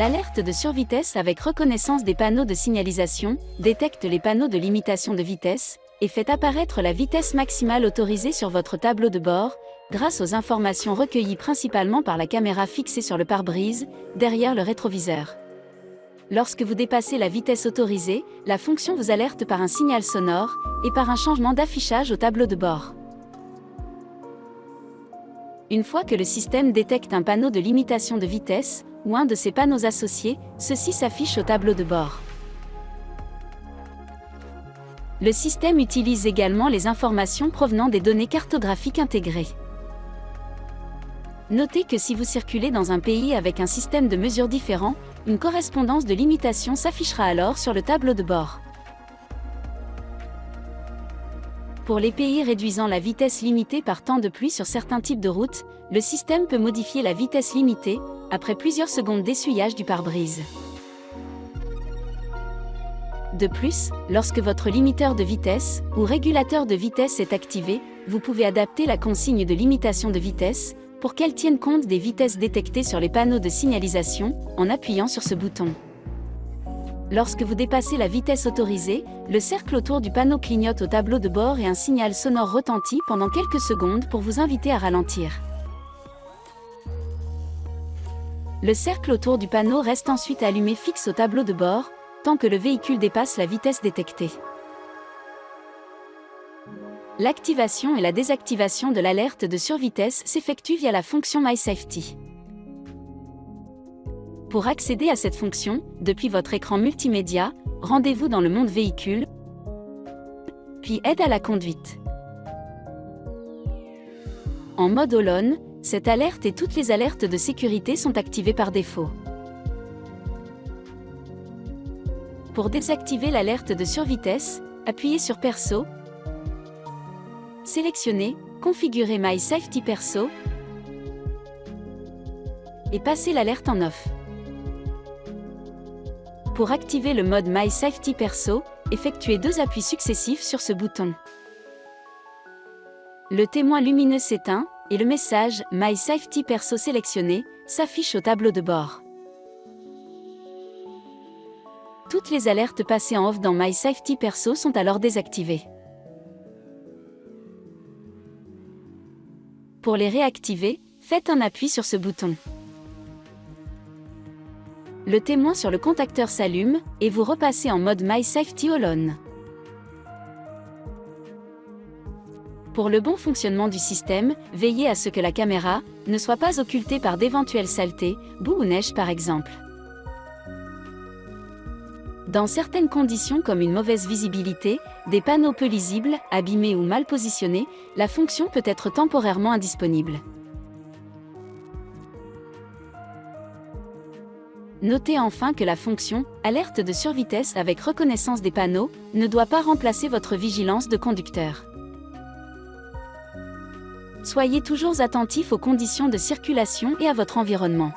L'alerte de survitesse avec reconnaissance des panneaux de signalisation détecte les panneaux de limitation de vitesse et fait apparaître la vitesse maximale autorisée sur votre tableau de bord, grâce aux informations recueillies principalement par la caméra fixée sur le pare-brise, derrière le rétroviseur. Lorsque vous dépassez la vitesse autorisée, la fonction vous alerte par un signal sonore et par un changement d'affichage au tableau de bord. Une fois que le système détecte un panneau de limitation de vitesse, ou un de ses panneaux associés, ceci s'affiche au tableau de bord. Le système utilise également les informations provenant des données cartographiques intégrées. Notez que si vous circulez dans un pays avec un système de mesure différent, une correspondance de limitation s'affichera alors sur le tableau de bord. Pour les pays réduisant la vitesse limitée par temps de pluie sur certains types de routes, le système peut modifier la vitesse limitée, après plusieurs secondes d'essuyage du pare-brise. De plus, lorsque votre limiteur de vitesse ou régulateur de vitesse est activé, vous pouvez adapter la consigne de limitation de vitesse pour qu'elle tienne compte des vitesses détectées sur les panneaux de signalisation en appuyant sur ce bouton. Lorsque vous dépassez la vitesse autorisée, le cercle autour du panneau clignote au tableau de bord et un signal sonore retentit pendant quelques secondes pour vous inviter à ralentir. Le cercle autour du panneau reste ensuite allumé fixe au tableau de bord, tant que le véhicule dépasse la vitesse détectée. L'activation et la désactivation de l'alerte de survitesse s'effectuent via la fonction MySafety. Pour accéder à cette fonction, depuis votre écran multimédia, rendez-vous dans le mode véhicule, puis aide à la conduite. En mode All-on, cette alerte et toutes les alertes de sécurité sont activées par défaut. Pour désactiver l'alerte de survitesse, appuyez sur Perso, sélectionnez Configurer MySafety Perso et passez l'alerte en off. Pour activer le mode MySafety Perso, effectuez 2 appuis successifs sur ce bouton. Le témoin lumineux s'éteint et le message MySafety Perso sélectionné s'affiche au tableau de bord. Toutes les alertes passées en off dans MySafety Perso sont alors désactivées. Pour les réactiver, faites un appui sur ce bouton. Le témoin sur le contacteur s'allume et vous repassez en mode MySafety All-on. Pour le bon fonctionnement du système, veillez à ce que la caméra ne soit pas occultée par d'éventuelles saletés, boue ou neige par exemple. Dans certaines conditions comme une mauvaise visibilité, des panneaux peu lisibles, abîmés ou mal positionnés, la fonction peut être temporairement indisponible. Notez enfin que la fonction « Alerte de survitesse avec reconnaissance des panneaux » ne doit pas remplacer votre vigilance de conducteur. Soyez toujours attentif aux conditions de circulation et à votre environnement.